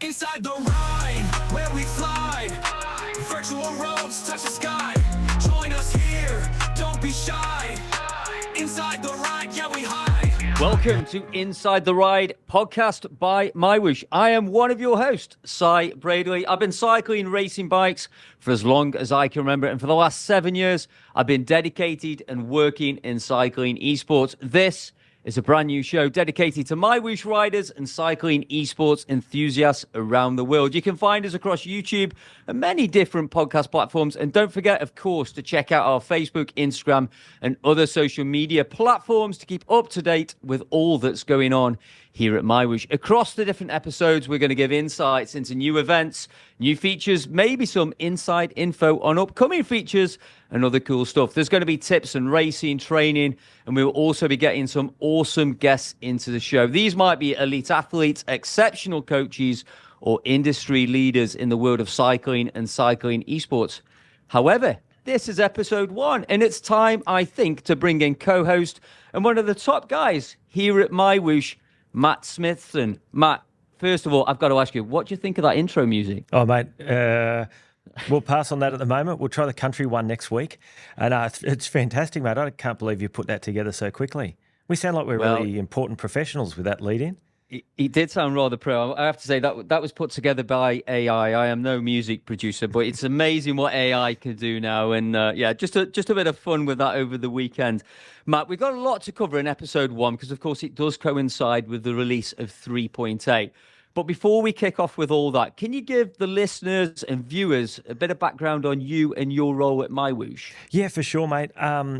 Inside the ride, where we fly, virtual roads touch the sky. Join us here, don't be shy. Inside the ride, yeah, we hide. Welcome to Inside the Ride, podcast by MyWhoosh. I am one of your hosts, Cy Bradley. I've been cycling racing bikes for as long as I can remember, and for the last 7 years, I've been dedicated and working in cycling esports. This is a brand new show dedicated to MyWhoosh riders and cycling esports enthusiasts around the world. You can find us across YouTube and many different podcast platforms. And don't forget, of course, to check out our Facebook, Instagram, and other social media platforms to keep up to date with all that's going on here at MyWhoosh. Across the different episodes, we're going to give insights into new events, new features, maybe some inside info on upcoming features and other cool stuff. There's going to be tips and racing, training, and we will also be getting some awesome guests into the show. These might be elite athletes, exceptional coaches, or industry leaders in the world of cycling and cycling esports. However, this is episode 1, and it's time, I think, to bring in co-host and one of the top guys here at MyWhoosh, Matt Smithson. Matt, first of all, I've got to ask you, what do you think of that intro music? Oh, mate, we'll pass on that at the moment. We'll try the country one next week. And it's fantastic, mate. I can't believe you put that together so quickly. We sound like we're really important professionals with that lead in. He did sound rather pro. I have to say that was put together by AI. I am no music producer, but it's amazing what AI can do now. And just a bit of fun with that over the weekend. Matt, we've got a lot to cover in episode 1 because, of course, it does coincide with the release of 3.8. But before we kick off with all that, can you give the listeners and viewers a bit of background on you and your role at MyWhoosh? Yeah, for sure, mate.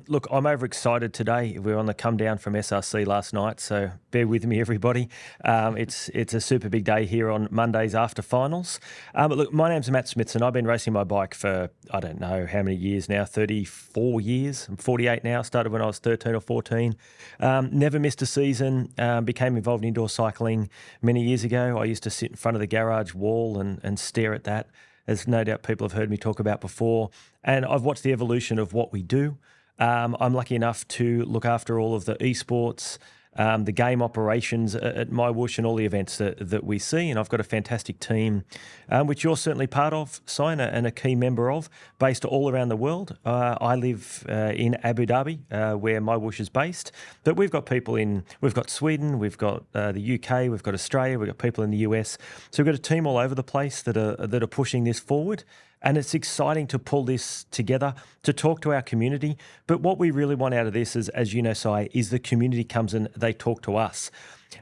Look, I'm overexcited today. We were on the come down from SRC last night, so bear with me, everybody. It's a super big day here on Mondays after finals. But look, my name's Matt Smithson. I've been racing my bike for, I don't know how many years now, 34 years. I'm 48 now, started when I was 13 or 14. Never missed a season, became involved in indoor cycling many years ago. I used to sit in front of the garage wall and stare at that, as no doubt people have heard me talk about before. And I've watched the evolution of what we do. I'm lucky enough to look after all of the esports, the game operations at MyWhoosh and all the events that we see. And I've got a fantastic team, which you're certainly part of, Sign, and a key member of, based all around the world. I live in Abu Dhabi, where MyWhoosh is based. But we've got people we've got Sweden, we've got the UK, we've got Australia, we've got people in the US. So we've got a team all over the place that are pushing this forward. And it's exciting to pull this together, to talk to our community. But what we really want out of this is, as you know, Sai, is the community comes and they talk to us.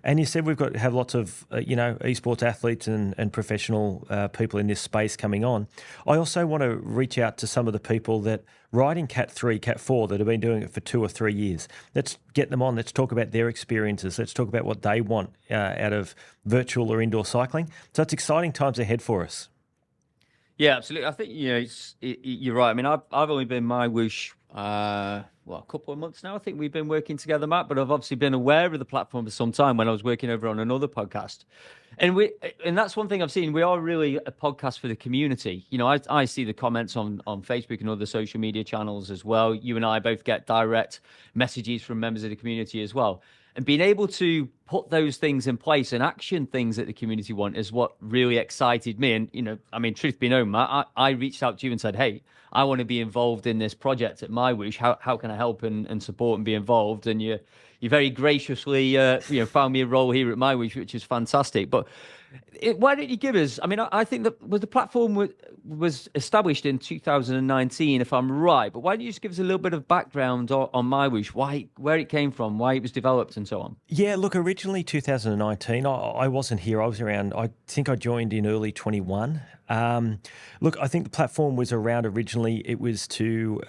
And you said we've got to have lots of, esports athletes and professional people in this space coming on. I also want to reach out to some of the people that ride in Cat 3, Cat 4 that have been doing it for 2 or 3 years. Let's get them on. Let's talk about their experiences. Let's talk about what they want out of virtual or indoor cycling. So it's exciting times ahead for us. Yeah, absolutely. I think you're right. I mean, I've only been MyWhoosh a couple of months now. I think we've been working together, Matt. But I've obviously been aware of the platform for some time when I was working over on another podcast, and that's one thing I've seen. We are really a podcast for the community. You know, I see the comments on Facebook and other social media channels as well. You and I both get direct messages from members of the community as well. And being able to put those things in place and action things that the community want is what really excited me. And, truth be known, Matt, I reached out to you and said, hey, I want to be involved in this project at MyWhoosh. How can I help and support and be involved? And you very graciously, found me a role here at MyWhoosh, which is fantastic. But why don't you give us, I think that the platform was established in 2019, if I'm right, but why don't you just give us a little bit of background on MyWhoosh, where it came from, why it was developed and so on? Yeah, look, originally 2019, I wasn't here. I was around, I think I joined in early 21. Look, I think the platform was around originally, it was to...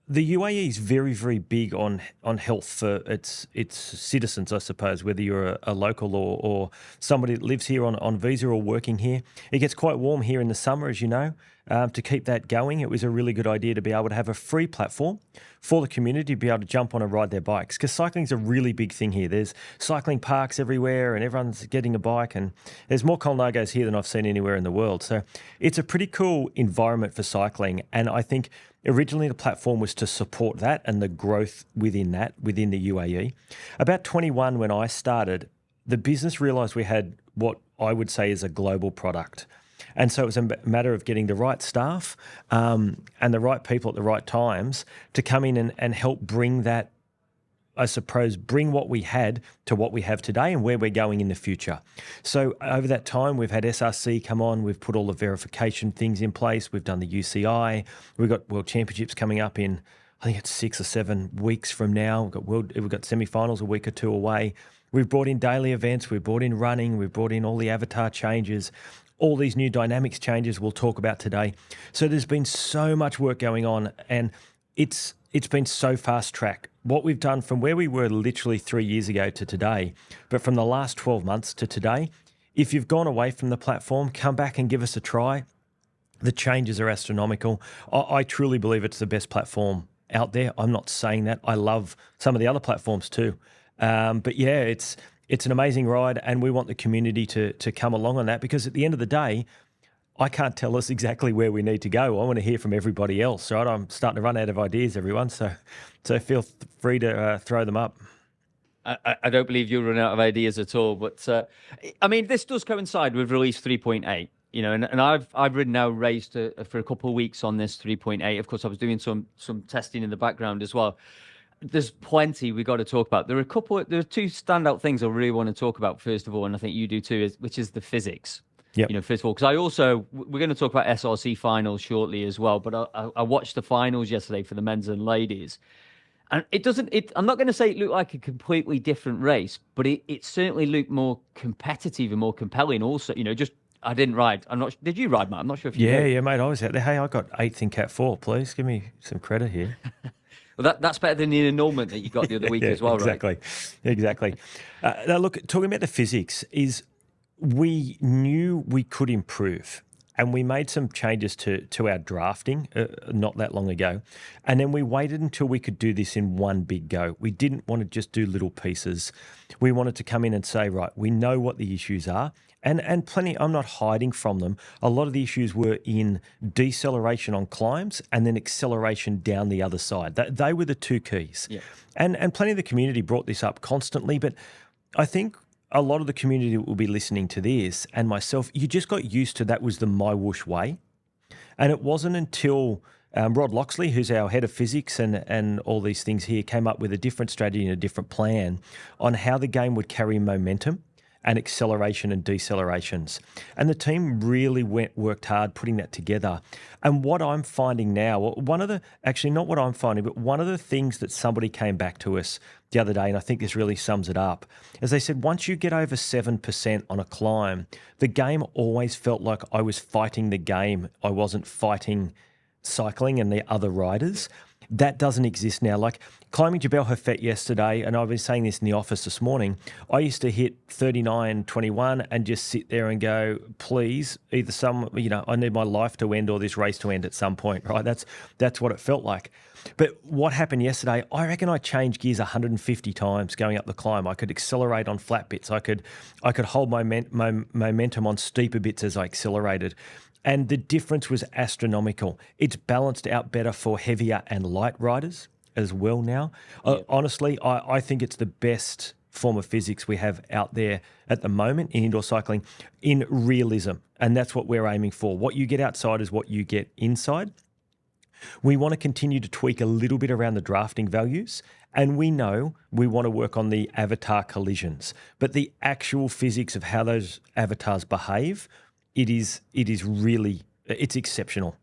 the UAE is very, very big on health for its citizens, I suppose, whether you're a local or somebody that lives here on visa or working here. It gets quite warm here in the summer, as you know. To keep that going, it was a really good idea to be able to have a free platform for the community to be able to jump on and ride their bikes, because cycling is a really big thing here. There's cycling parks everywhere and everyone's getting a bike, and there's more Colnagos here than I've seen anywhere in the world. So it's a pretty cool environment for cycling, and I think originally the platform was to support that and the growth within the UAE. About 21 when I started, the business realised we had what I would say is a global product. And so it was a matter of getting the right staff and the right people at the right times to come in and help bring that, I suppose, bring what we had to what we have today and where we're going in the future. So over that time, we've had SRC come on, we've put all the verification things in place, we've done the UCI, we've got World Championships coming up in, I think it's 6 or 7 weeks from now. We've got semi-finals a week or two away. We've brought in daily events, we've brought in running, we've brought in all the avatar changes, all these new dynamics changes we'll talk about today. So there's been so much work going on, and it's been so fast-tracked. What we've done from where we were literally 3 years ago to today, but from the last 12 months to today, if you've gone away from the platform, come back and give us a try. The changes are astronomical. I truly believe it's the best platform out there. I'm not saying that. I love some of the other platforms too. But yeah, it's an amazing ride, and we want the community to come along on that, because at the end of the day, I can't tell us exactly where we need to go. I want to hear from everybody else, right? I'm starting to run out of ideas, everyone. So feel free to throw them up. I don't believe you'll run out of ideas at all. But I mean, this does coincide with release 3.8. You know, and I've ridden now raced for a couple of weeks on this 3.8. Of course, I was doing some testing in the background as well. There's plenty we got to talk about. There are two standout things I really want to talk about first of all, and I think you do too, which is the physics. Yep. You know, first of all, because we're going to talk about SRC finals shortly as well, but I watched the finals yesterday for the men's and ladies, and I'm not going to say it looked like a completely different race, but it certainly looked more competitive and more compelling also. You know, I didn't ride. Did you ride, Matt? I'm not sure if you did. Yeah, mate, I was out there. Hey, I got 8th in Cat 4, please. Give me some credit here. Well, that's better than the annulment that you got the other week as well, exactly. right? Exactly. Now, look, talking about the physics is we knew we could improve, and we made some changes to our drafting not that long ago. And then we waited until we could do this in one big go. We didn't want to just do little pieces. We wanted to come in and say, right, we know what the issues are. And plenty, I'm not hiding from them. A lot of the issues were in deceleration on climbs and then acceleration down the other side. They were the two keys. Yeah. And plenty of the community brought this up constantly, but I think a lot of the community will be listening to this, and myself, you just got used to that was the MyWhoosh way. And it wasn't until Rod Loxley, who's our head of physics and all these things here, came up with a different strategy and a different plan on how the game would carry momentum and acceleration and decelerations. And the team really worked hard putting that together. And what I'm finding now, one of the things that somebody came back to us the other day, and I think this really sums it up, is they said, once you get over 7% on a climb, the game always felt like I was fighting the game. I wasn't fighting cycling and the other riders. That doesn't exist now. Like climbing Jebel Hafet yesterday, and I've been saying this in the office this morning, I used to hit 39.21 and just sit there and go, please, I need my life to end or this race to end at some point, right? That's what it felt like. But what happened yesterday, I reckon I changed gears 150 times going up the climb. I could accelerate on flat bits. I could hold my momentum on steeper bits as I accelerated. And the difference was astronomical. It's balanced out better for heavier and light riders as well now. Yeah. Honestly, I think it's the best form of physics we have out there at the moment in indoor cycling in realism. And that's what we're aiming for. What you get outside is what you get inside. We want to continue to tweak a little bit around the drafting values. And we know we want to work on the avatar collisions. But the actual physics of how those avatars behave, it's exceptional.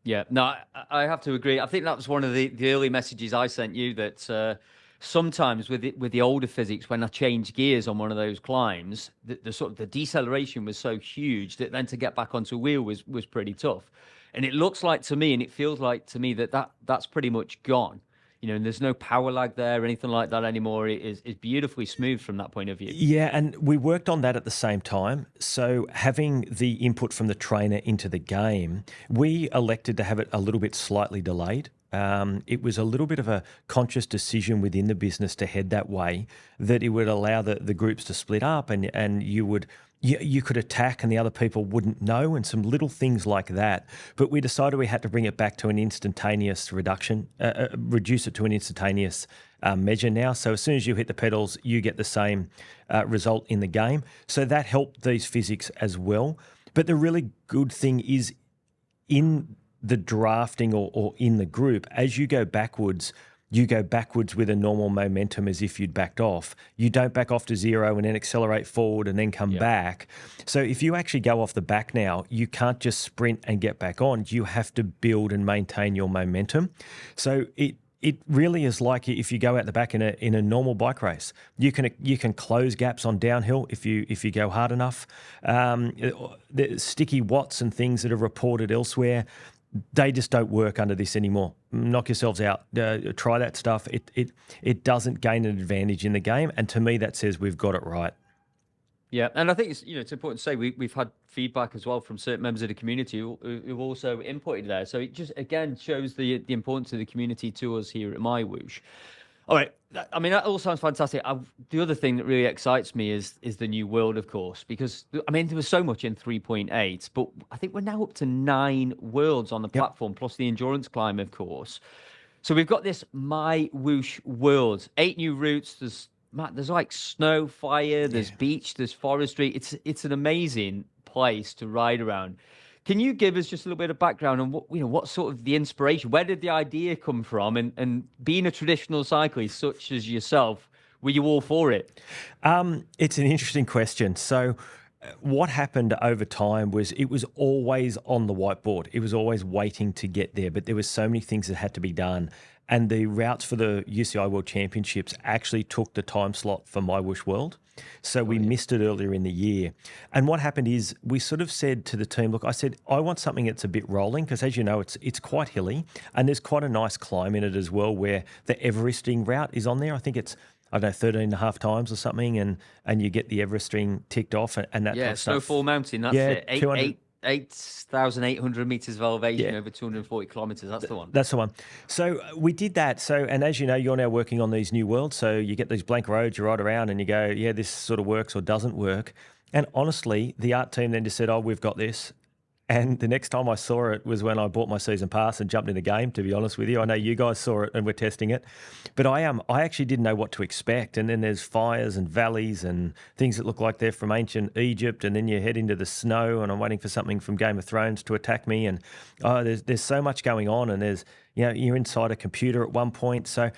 Yeah, no, I have to agree. I think that was one of the early messages I sent you, that sometimes with the older physics, when I changed gears on one of those climbs, the sort of the deceleration was so huge that then to get back onto a wheel was pretty tough. And it looks like to me, and it feels like to me that's pretty much gone. You know, and there's no power lag there or anything like that anymore. It is beautifully smooth from that point of view. Yeah, and we worked on that at the same time. So having the input from the trainer into the game, we elected to have it a little bit slightly delayed. It was a little bit of a conscious decision within the business to head that way, that it would allow the groups to split up and you could attack and the other people wouldn't know, and some little things like that. But we decided we had to bring it back to an instantaneous reduce it to an instantaneous measure now. So as soon as you hit the pedals, you get the same result in the game. So that helped these physics as well. But the really good thing is in the drafting or in the group, as you go backwards with a normal momentum as if you'd backed off. You don't back off to zero and then accelerate forward and then come back. So if you actually go off the back now, you can't just sprint and get back on. You have to build and maintain your momentum. So it really is like if you go out the back in a normal bike race. You can close gaps on downhill if you go hard enough. The sticky watts and things that are reported elsewhere, they just don't work under this anymore. Knock yourselves out. Try that stuff. It doesn't gain an advantage in the game, and to me that says we've got it right. Yeah, and I think it's important to say we've had feedback as well from certain members of the community who've also inputted there. So it just again shows the importance of the community to us here at MyWhoosh. All right, I mean that all sounds fantastic. The other thing that really excites me is the new world, of course, because I mean there was so much in 3.8, but I think we're now up to 9 worlds on the platform, plus the endurance climb, of course. So we've got this MyWhoosh world, 8 new routes. There's like snow, fire, there's beach, there's forestry. It's an amazing place to ride around. Can you give us just a little bit of background on what sort of the inspiration, where did the idea come from? And being a traditional cyclist such as yourself, were you all for it? It's an interesting question. So what happened over time was it was always on the whiteboard. It was always waiting to get there, but there were so many things that had to be done. And the routes for the UCI World Championships actually took the time slot for MyWhoosh World. So we missed it earlier in the year. And what happened is we sort of said to the team, look, I said, I want something that's a bit rolling because as you know, it's quite hilly and there's quite a nice climb in it as well where the Everesting route is on there. I think it's, I don't know, 13 and a half times or something and you get the Everesting ticked off and that type of stuff. Snowfall Mountain, that's it. 8,800 meters of elevation over 240 kilometers. That's the one. That's the one. So we did that. So, and as you know, you're now working on these new worlds. So you get these blank roads, you ride around and you go, yeah, this sort of works or doesn't work. And honestly, the art team then just said, oh, we've got this. And the next time I saw it was when I bought my season pass and jumped in the game, to be honest with you. I know you guys saw it and we're testing it. But I actually didn't know what to expect. And then there's fires and valleys and things that look like they're from ancient Egypt. And then you head into the snow and I'm waiting for something from Game of Thrones to attack me. And there's so much going on. And there's, you're inside a computer at one point. So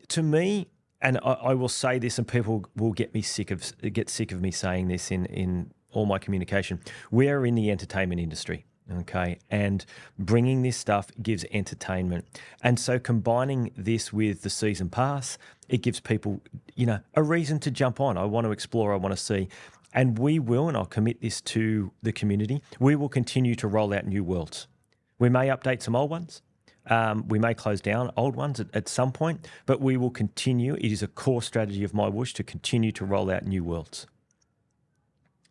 to me, and I will say this and people will get sick of me saying this in all my communication, we're in the entertainment industry. Okay, and bringing this stuff gives entertainment. And so combining this with the season pass, it gives people, a reason to jump on. I want to explore, I want to see. And we will, and I'll commit this to the community, we will continue to roll out new worlds. We may update some old ones. We may close down old ones at some point, but we will continue. It is a core strategy of MyWhoosh to continue to roll out new worlds.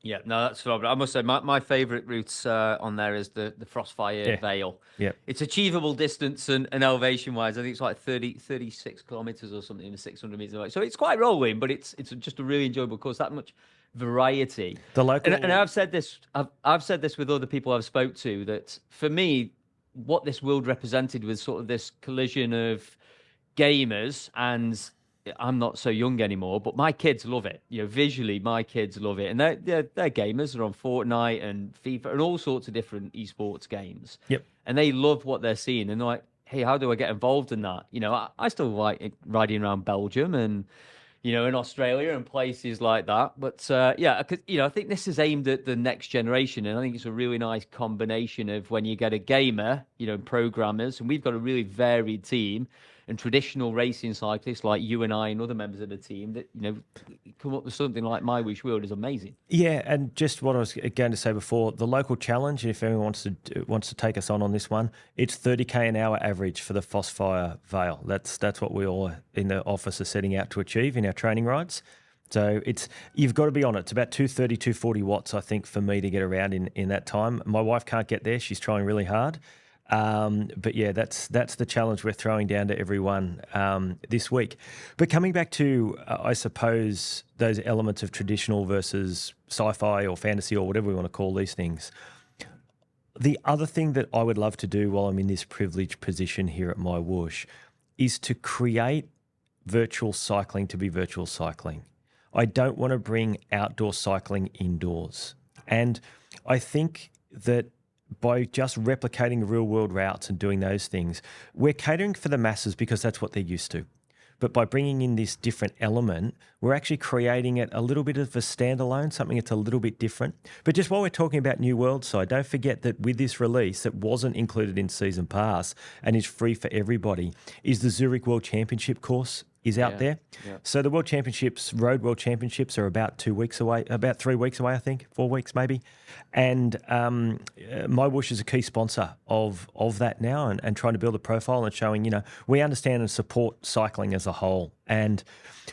Yeah, no, that's phenomenal. I must say, my favourite routes on there is the Frostfire Vale. Yeah. It's achievable distance and elevation-wise. I think it's like 36 kilometres or something, 600 metres away. So it's quite rolling, but it's just a really enjoyable course, that much variety. The local... And I've said this with other people I've spoke to, that for me, what this world represented was sort of this collision of gamers and... I'm not so young anymore, but my kids love it. Visually, my kids love it, and they're gamers. They're on Fortnite and FIFA and all sorts of different esports games. Yep. And they love what they're seeing, and they're like, "Hey, how do I get involved in that?" I still like riding around Belgium and in Australia and places like that. But I think this is aimed at the next generation, and I think it's a really nice combination of when you get a gamer, programmers, and we've got a really varied team. And traditional racing cyclists like you and I and other members of the team that, come up with something like MyWhoosh World is amazing. Yeah, and just what I was going to say before, the local challenge, if anyone wants to take us on this one, it's 30k an hour average for the Frostfire Vale. That's what we all in the office are setting out to achieve in our training rides. So you've got to be on it. It's about 230, 240 watts, I think, for me to get around in that time. My wife can't get there. She's trying really hard. But yeah, that's the challenge we're throwing down to everyone this week. But coming back to, I suppose, those elements of traditional versus sci-fi or fantasy or whatever we want to call these things. The other thing that I would love to do while I'm in this privileged position here at MyWhoosh is to create virtual cycling to be virtual cycling. I don't want to bring outdoor cycling indoors. And I think that by just replicating real world routes and doing those things, we're catering for the masses because that's what they're used to. But by bringing in this different element, we're actually creating it a little bit of a standalone, something that's a little bit different. But just while we're talking about New World Side, don't forget that with this release that wasn't included in Season Pass and is free for everybody, is the Zurich World Championship course is out there. Yeah. So the World Championships, Road World Championships are about 2 weeks away, about 3 weeks away, I think, 4 weeks maybe. And MyWhoosh is a key sponsor of that now and trying to build a profile and showing, we understand and support cycling as a whole. And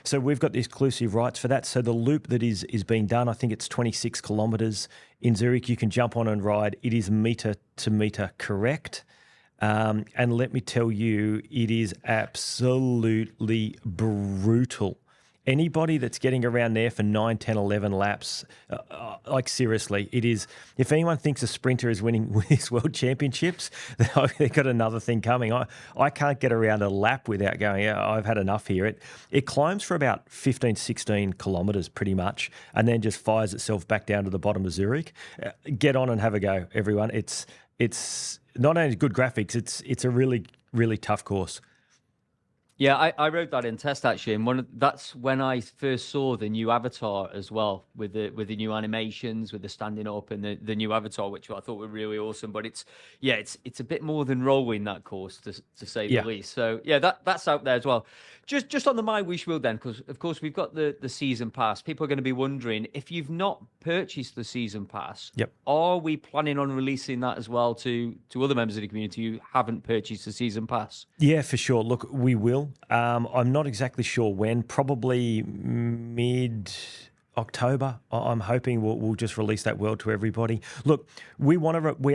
so we've got the exclusive rights for that. So the loop that is being done, I think it's 26 kilometres in Zurich. You can jump on and ride. It is metre to metre correct. And let me tell you, it is absolutely brutal. Anybody that's getting around there for 9, 10, 11 laps, like seriously, it is. If anyone thinks a sprinter is winning these world championships, they've got another thing coming. I can't get around a lap without going, I've had enough here. It climbs for about 15, 16 kilometres pretty much, and then just fires itself back down to the bottom of Zurich. Get on and have a go, everyone. It's not only good graphics, it's a really, really tough course. Yeah, I wrote that in test actually, and that's when I first saw the new avatar as well, with the new animations, with the standing up and the new avatar, which I thought were really awesome. But it's a bit more than rolling, that course, to say the least. So yeah, that's out there as well. Just on the MyWhoosh World then, because of course we've got the season pass. People are going to be wondering, if you've not purchased the season pass, are we planning on releasing that as well to other members of the community who haven't purchased the season pass? Yeah, for sure. Look, we will. I'm not exactly sure when. Probably mid-October. I'm hoping we'll just release that world to everybody. Look, we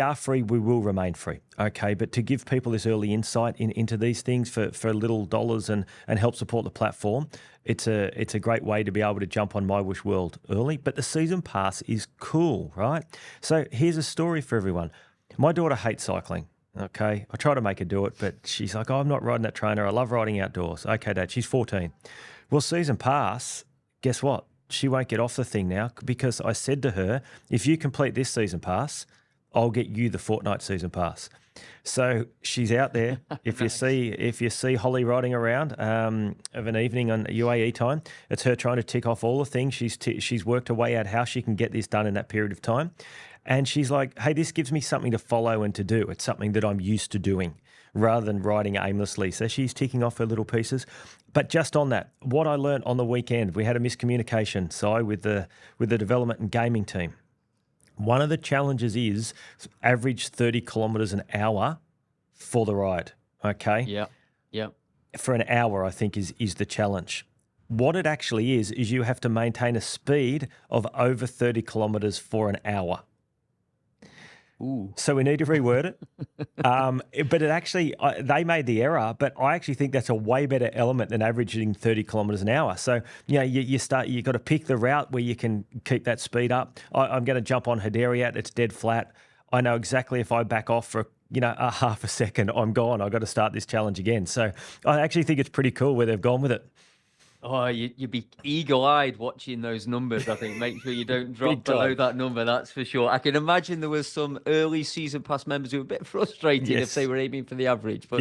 are free. We will remain free. Okay, but to give people this early insight into these things for little dollars and help support the platform, it's a great way to be able to jump on MyWhoosh World early. But the season pass is cool, right? So here's a story for everyone. My daughter hates cycling. Okay, I try to make her do it, but she's like, I'm not riding that trainer. I love riding outdoors. Okay, Dad, she's 14. Well, season pass, guess what? She won't get off the thing now because I said to her, if you complete this season pass, I'll get you the fortnight season pass. So she's out there. If nice. if you see Holly riding around of an evening on UAE time, it's her trying to tick off all the things. She's worked her way out how she can get this done in that period of time. And she's like, hey, this gives me something to follow and to do. It's something that I'm used to doing rather than riding aimlessly. So she's ticking off her little pieces. But just on that, what I learned on the weekend, we had a miscommunication, with the development and gaming team. One of the challenges is average 30 kilometres an hour for the ride, okay? Yeah. For an hour, I think, is the challenge. What it actually is you have to maintain a speed of over 30 kilometres for an hour. Ooh. So we need to reword it. But it actually, they made the error, but I actually think that's a way better element than averaging 30 kilometres an hour. So, you've got to pick the route where you can keep that speed up. I'm going to jump on Hadariat. It's dead flat. I know exactly if I back off for, a half a second, I'm gone. I've got to start this challenge again. So I actually think it's pretty cool where they've gone with it. Oh, you'd be eagle-eyed watching those numbers, I think. Make sure you don't drop below that number, that's for sure. I can imagine there was some early season pass members who were a bit frustrated if they were aiming for the average. But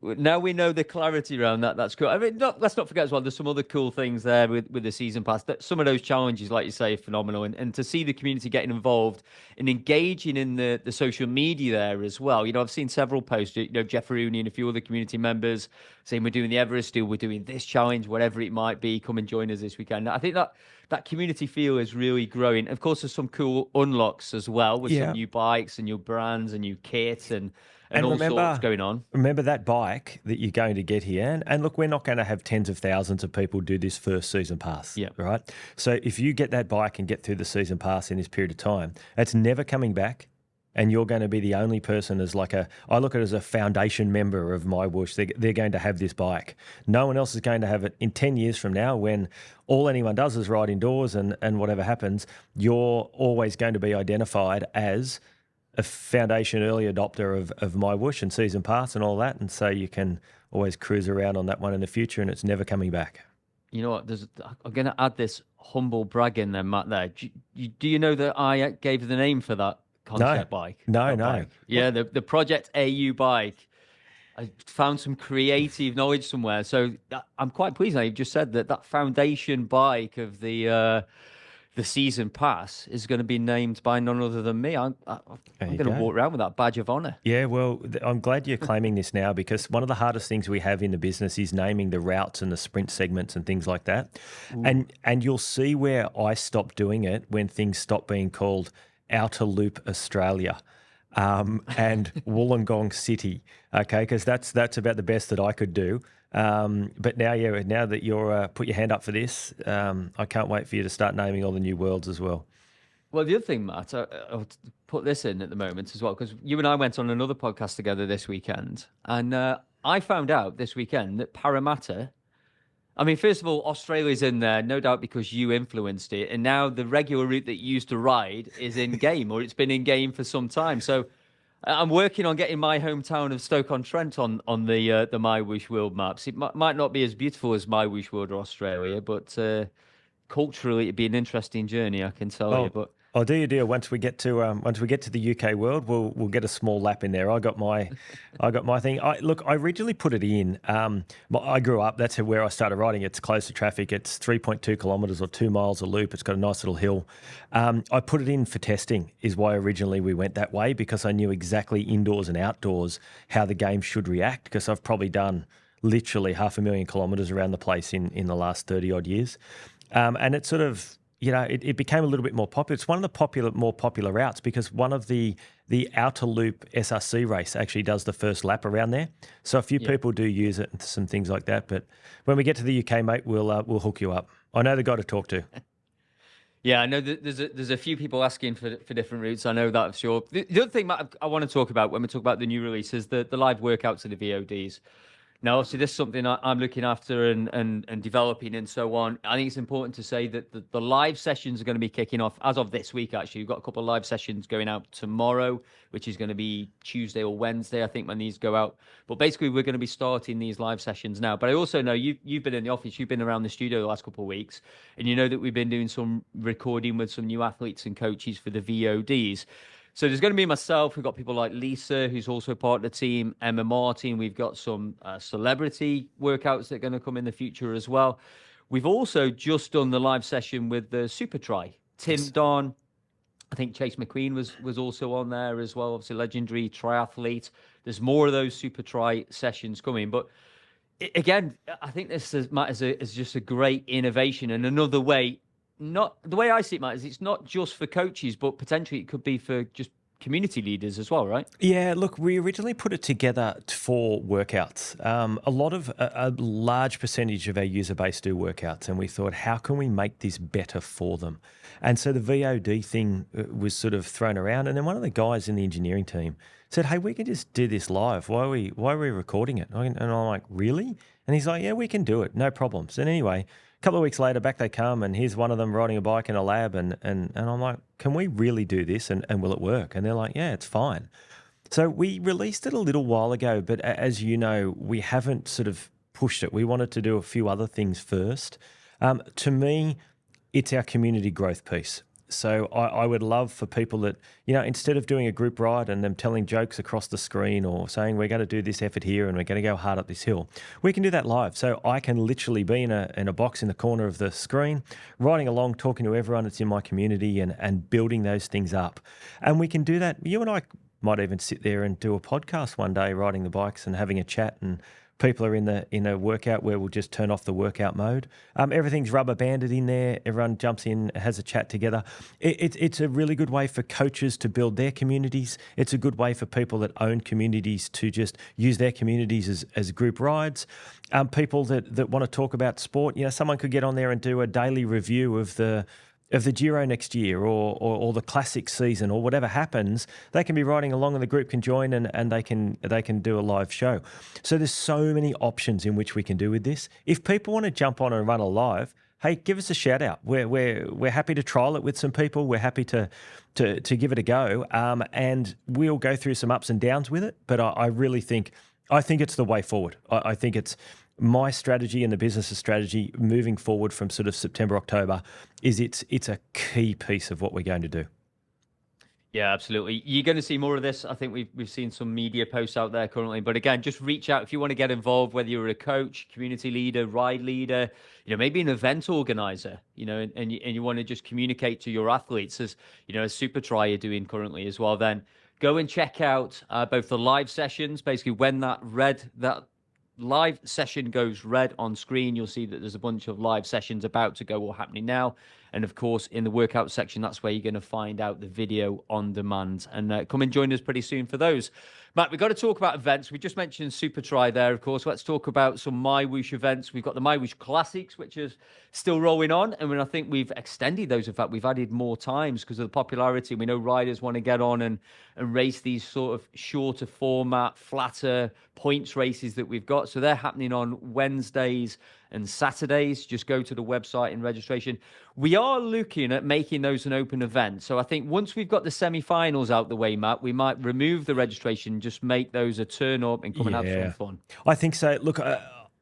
now we know the clarity around that. That's cool. I mean, let's not forget as well, there's some other cool things there with the season pass. Some of those challenges, like you say, are phenomenal. And to see the community getting involved and engaging in the social media there as well. I've seen several posts, Jeff Rooney and a few other community members saying we're doing the Everest deal, we're doing this challenge, whatever it might be, come and join us this weekend. I think that community feel is really growing. Of course, there's some cool unlocks as well with some new bikes and new brands and new kits and all sorts going on. Remember that bike that you're going to get here. And look, we're not going to have tens of thousands of people do this first season pass, right? So if you get that bike and get through the season pass in this period of time, it's never coming back. And you're going to be the only person I look at it as a foundation member of MyWhoosh. They're going to have this bike. No one else is going to have it in 10 years from now when all anyone does is ride indoors and whatever happens, you're always going to be identified as a foundation early adopter of MyWhoosh and season pass and all that. And so you can always cruise around on that one in the future, and it's never coming back. You know what? I'm going to add this humble brag in there, Matt. There, do you know that I gave the name for that concept bike? No. Bike? Yeah, the Project AU bike. I found some creative knowledge somewhere, so I'm quite pleased. Now you've just said that foundation bike of the season pass is going to be named by none other than me. I'm going to walk around with that badge of honor. Yeah, well, I'm glad you're claiming this now, because one of the hardest things we have in the business is naming the routes and the sprint segments and things like that. And you'll see where I stopped doing it when things stop being called Outer Loop Australia. And Wollongong City, okay, because that's about the best that I could do. But now that you're put your hand up for this, I can't wait for you to start naming all the new worlds as well. Well, the other thing, Matt, I'll put this in at the moment as well, because you and I went on another podcast together this weekend, and I found out this weekend that Parramatta, I mean, first of all, Australia's in there, no doubt because you influenced it. And now the regular route that you used to ride is in game, or it's been in game for some time. So I'm working on getting my hometown of Stoke-on-Trent on the MyWhoosh World maps. It might not be as beautiful as MyWhoosh World or Australia, but culturally it'd be an interesting journey, I can tell you. But I'll do your deal. Once we get to the UK world, we'll get a small lap in there. I got my thing. I originally put it in. I grew up. That's where I started riding. It's close to traffic. It's 3.2 kilometres or 2 miles a loop. It's got a nice little hill. I put it in for testing. Is why originally we went that way, because I knew exactly indoors and outdoors how the game should react. Because I've probably done literally 500,000 kilometres around the place in the last 30 odd years, and it's sort of. It became a little bit more popular. It's one of the more popular routes, because one of the Outer Loop SRC race actually does the first lap around there. So a few people do use it and some things like that. But when we get to the UK, mate, we'll hook you up. I know the guy to talk to. Yeah, I know there's a few people asking for different routes. I know that for sure. The other thing, Matt, I want to talk about when we talk about the new release is the live workouts and the VODs. Now, obviously, this is something I'm looking after and developing and so on. I think it's important to say that the live sessions are going to be kicking off as of this week, actually. We've got a couple of live sessions going out tomorrow, which is going to be Tuesday or Wednesday, I think, when these go out. But basically, we're going to be starting these live sessions now. But I also know you've been in the office, you've been around the studio the last couple of weeks, and you know that we've been doing some recording with some new athletes and coaches for the VODs. So there's going to be myself. We've got people like Lisa, who's also part of the team, Emma Martin. We've got some celebrity workouts that are going to come in the future as well. We've also just done the live session with the Super Tri. Tim Don, I think Chase McQueen was also on there as well, obviously legendary triathlete. There's more of those Super Tri sessions coming. But again, I think this is just a great innovation and another way. Not the way I see it, Matt, is it's not just for coaches, but potentially it could be for just community leaders as well, right? Yeah, look, we originally put it together for workouts. A large percentage of our user base do workouts, and we thought, how can we make this better for them? And so the VOD thing was sort of thrown around, and then one of the guys in the engineering team said, hey, we can just do this live. Why are we recording it? And I'm like, really? And he's like, yeah, we can do it, no problems. And anyway, a couple of weeks later, back they come, and here's one of them riding a bike in a lab, and I'm like, can we really do this, and will it work? And they're like, yeah, it's fine. So we released it a little while ago, but as you know, we haven't sort of pushed it. We wanted to do a few other things first. To me, it's our community growth piece. So I would love for people that, instead of doing a group ride and them telling jokes across the screen or saying we're going to do this effort here and we're going to go hard up this hill, we can do that live. So I can literally be in a box in the corner of the screen, riding along, talking to everyone that's in my community and building those things up. And we can do that. You and I might even sit there and do a podcast one day, riding the bikes and having a chat, and people are in a workout where we'll just turn off the workout mode. Everything's rubber banded in there. Everyone jumps in, has a chat together. It's a really good way for coaches to build their communities. It's a good way for people that own communities to just use their communities as group rides. People that want to talk about sport, someone could get on there and do a daily review of the Giro next year or the classic season or whatever happens. They can be riding along and the group can join and they can do a live show. So there's so many options in which we can do with this. If people want to jump on and run a live, hey, give us a shout out. We're happy to trial it with some people. We're happy to give it a go, and we'll go through some ups and downs with it. But I really think I think it's the way forward. I think it's my strategy and the business's strategy moving forward from sort of September, October is it's a key piece of what we're going to do. Yeah, absolutely. You're going to see more of this. I think we've seen some media posts out there currently. But again, just reach out if you want to get involved, whether you're a coach, community leader, ride leader, maybe an event organizer, and you want to just communicate to your athletes as, as Super Try you're doing currently as well, then go and check out both the live sessions, basically when that live session goes red on screen, you'll see that there's a bunch of live sessions about to go or happening now. And of course, in the workout section, that's where you're going to find out the video on demand. And come and join us pretty soon for those. Matt, we've got to talk about events. We just mentioned Super Try there, of course. Let's talk about some MyWhoosh events. We've got the MyWhoosh Classics, which is still rolling on. And I think we've extended those. In fact, we've added more times because of the popularity. We know riders want to get on and race these sort of shorter format, flatter points races that we've got. So they're happening on Wednesdays and Saturdays. Just go to the website and registration. We are looking at making those an open event. So I think once we've got the semi-finals out the way, Matt, we might remove the registration, just make those a turn up and come and have some fun. I think so. Look,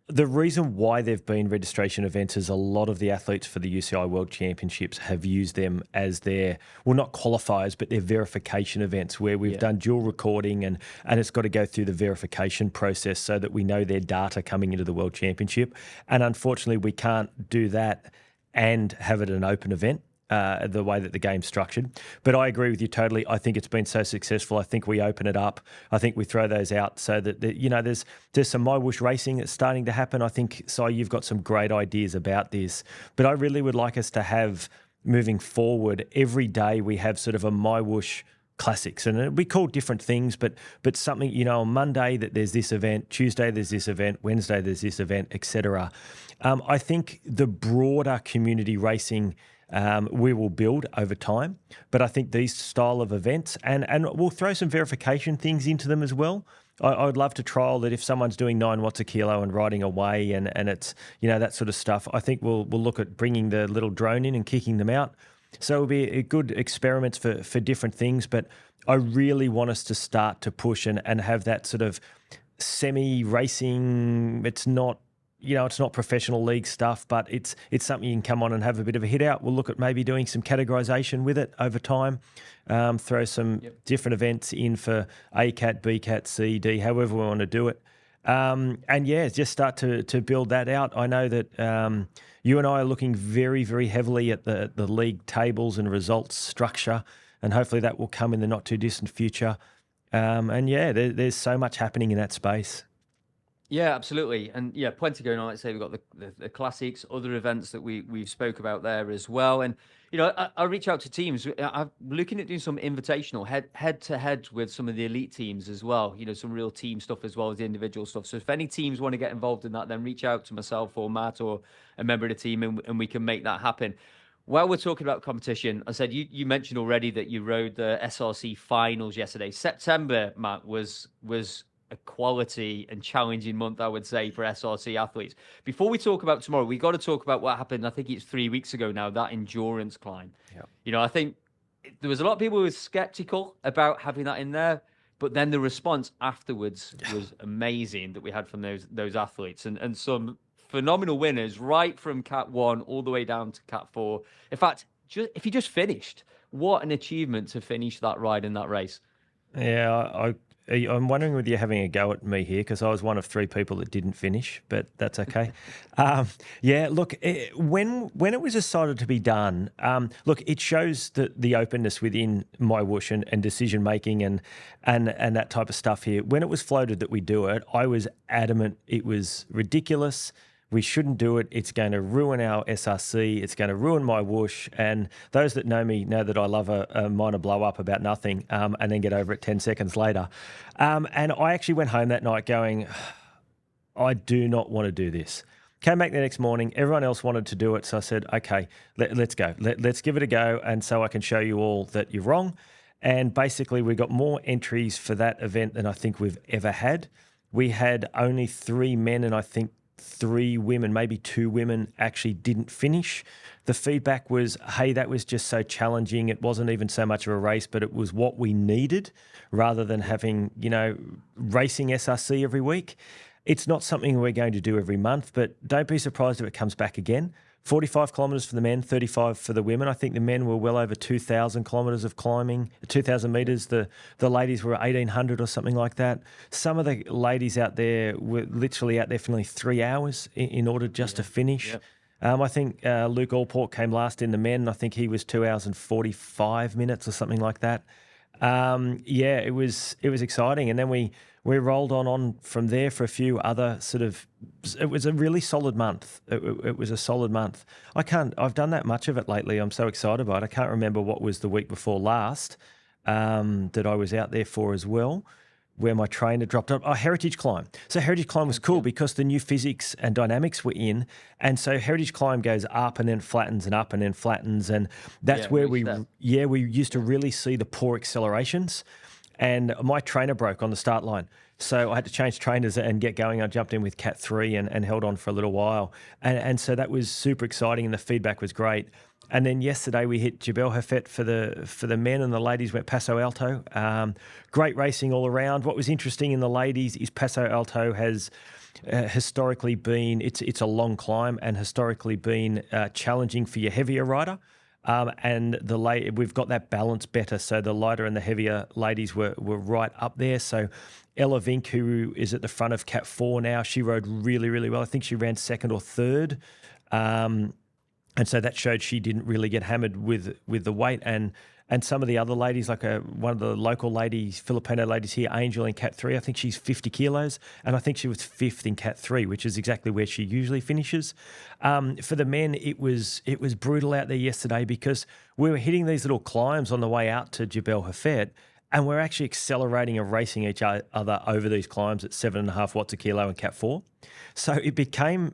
the reason why they've been registration events is a lot of the athletes for the UCI World Championships have used them as their, well, not qualifiers, but their verification events where we've done dual recording and it's got to go through the verification process so that we know their data coming into the World Championship. And unfortunately, we can't do that and have it an open event. The way that the game's structured. But I agree with you totally. I think it's been so successful. I think we open it up. I think we throw those out so that, there's some MyWhoosh racing that's starting to happen. I think, Si, you've got some great ideas about this. But I really would like us to have, moving forward, every day we have sort of a MyWhoosh Classics, and we call different things, but something, on Monday that there's this event, Tuesday there's this event, Wednesday there's this event, etc. I think the broader community racing we will build over time, but I think these style of events, and we'll throw some verification things into them as well. I would love to trial that if someone's doing 9 watts a kilo and riding away and it's, that sort of stuff. I think we'll look at bringing the little drone in and kicking them out. So it'll be a good experiments for different things, but I really want us to start to push and have that sort of semi-racing. It's not, it's not professional league stuff, but it's something you can come on and have a bit of a hit out. We'll look at maybe doing some categorization with it over time, throw some different events in for A Cat, B Cat, C, D, however we want to do it. Just start to build that out. I know that you and I are looking very, very heavily at the league tables and results structure, and hopefully that will come in the not too distant future. There's so much happening in that space. Yeah, absolutely. And plenty going on. Like I say, we've got the classics, other events that we've spoke about there as well. And, I reach out to teams. I'm looking at doing some invitational head to head with some of the elite teams as well. Some real team stuff as well as the individual stuff. So if any teams want to get involved in that, then reach out to myself or Matt or a member of the team and we can make that happen. While we're talking about competition, I said you mentioned already that you rode the SRC finals yesterday. September, Matt, was a quality and challenging month, I would say, for SRC athletes. Before we talk about tomorrow, we got to talk about what happened. I think it's 3 weeks ago now, that endurance climb. Yeah. I think there was a lot of people who were skeptical about having that in there, but then the response afterwards was amazing that we had from those athletes and some phenomenal winners right from Cat 1 all the way down to Cat 4. In fact, if you just finished, what an achievement to finish that ride in that race. Yeah, I'm wondering whether you're having a go at me here because I was one of 3 people that didn't finish, but that's okay. When it was decided to be done, it shows the openness within MyWhoosh and decision making and that type of stuff here. When it was floated that we do it, I was adamant it was ridiculous. We shouldn't do it. It's going to ruin our SRC. It's going to ruin MyWhoosh. And those that know me know that I love a minor blow up about nothing and then get over it 10 seconds later. And I actually went home that night going, I do not want to do this. Came back the next morning. Everyone else wanted to do it. So I said, okay, let's go. Let's give it a go. And so I can show you all that you're wrong. And basically we got more entries for that event than I think we've ever had. We had only 3 men and I think 3 women, maybe 2 women actually didn't finish. The feedback was, hey, that was just so challenging. It wasn't even so much of a race, but it was what we needed rather than having, racing SRC every week. It's not something we're going to do every month, but don't be surprised if it comes back again. 45 kilometres for the men, 35 for the women. I think the men were well over 2,000 kilometres of climbing, 2,000 metres. The ladies were 1,800 or something like that. Some of the ladies out there were literally out there for nearly 3 hours in order just to finish. Yep. I think Luke Allport came last in the men. I think he was 2 hours and 45 minutes or something like that. It was exciting. And then we rolled on from there for a few other it was a really solid month. It was a solid month. I've done that much of it lately. I'm so excited by it. I can't remember what was the week before last that I was out there for as well, where my trainer dropped up. Heritage Climb. So Heritage Climb was cool because the new physics and dynamics were in. And so Heritage Climb goes up and then flattens and up and then flattens. And that's where we used to really see the poor accelerations. And my trainer broke on the start line. So I had to change trainers and get going. I jumped in with Cat 3 and held on for a little while. And so that was super exciting and the feedback was great. And then yesterday we hit Jebel Hafet for the men, and the ladies went Paso Alto. Great racing all around. What was interesting in the ladies is Paso Alto has historically been, it's a long climb and historically been challenging for your heavier rider. And we've got that balance better. So the lighter and the heavier ladies were right up there. So Ella Vink, who is at the front of Cat 4 now, she rode really, really well. I think she ran second or third. And so that showed she didn't really get hammered with the weight. And some of the other ladies, like one of the local ladies, Filipino ladies here, Angel in Cat 3, I think she's 50 kilos. And I think she was 5th in Cat 3, which is exactly where she usually finishes. For the men, it was brutal out there yesterday because we were hitting these little climbs on the way out to Jebel Hafet, and we're actually accelerating and racing each other over these climbs at 7.5 watts a kilo in Cat 4. So it became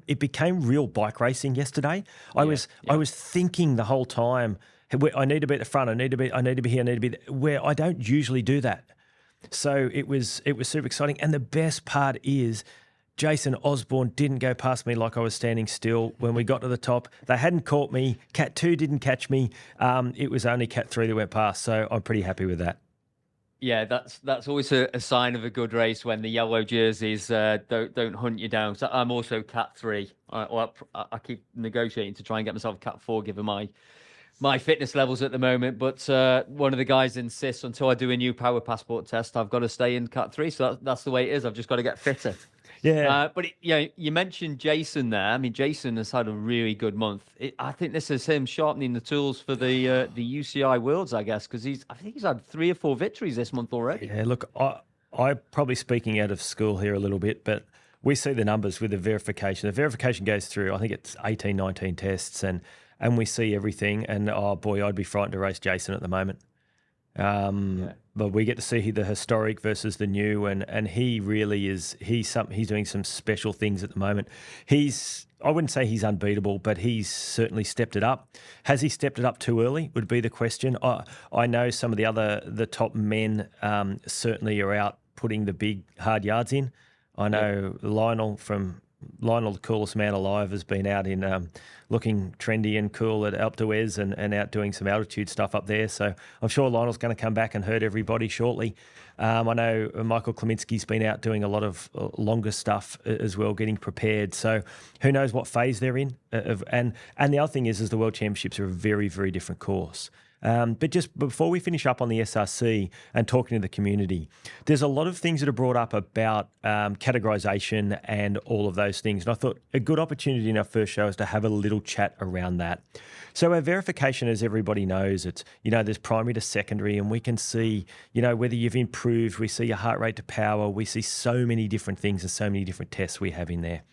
real bike racing yesterday. I was thinking the whole time, I need to be at the front. I need to be here. I need to be there, where I don't usually do that. So it was super exciting. And the best part is Jason Osborne didn't go past me like I was standing still. When we got to the top, they hadn't caught me. Cat 2 didn't catch me. It was only Cat 3 that went past. So I'm pretty happy with that. Yeah, that's always a sign of a good race when the yellow jerseys don't hunt you down. So I'm also Cat 3. I keep negotiating to try and get myself Cat 4, given my fitness levels at the moment. But one of the guys insists until I do a new power passport test, I've got to stay in Cat 3. So that's the way it is. I've just got to get fitter. Yeah. But you mentioned Jason there. I mean, Jason has had a really good month. I think this is him sharpening the tools for the UCI Worlds, I guess, because I think he's had 3 or 4 victories this month already. Yeah, look, I'm probably speaking out of school here a little bit, but we see the numbers with the verification. The verification goes through, I think it's 18, 19 tests, and we see everything. And, oh, boy, I'd be frightened to race Jason at the moment. But we get to see the historic versus the new, and he really is. He's doing some special things at the moment. I wouldn't say he's unbeatable, but he's certainly stepped it up. Has he stepped it up too early? Would be the question. I know some of the top men certainly are out putting the big hard yards in. I know Lionel, the coolest man alive, has been out in looking trendy and cool at Alpe d'Huez and out doing some altitude stuff up there. So I'm sure Lionel's going to come back and hurt everybody shortly. I know Michael Kleminski's been out doing a lot of longer stuff as well, getting prepared. So who knows what phase they're in. And the other thing is the World Championships are a very, very different course. But just before we finish up on the SRC and talking to the community, there's a lot of things that are brought up about categorization and all of those things. And I thought a good opportunity in our first show is to have a little chat around that. So our verification, as everybody knows, it's, there's primary to secondary, and we can see, whether you've improved. We see your heart rate to power. We see so many different things and so many different tests we have in there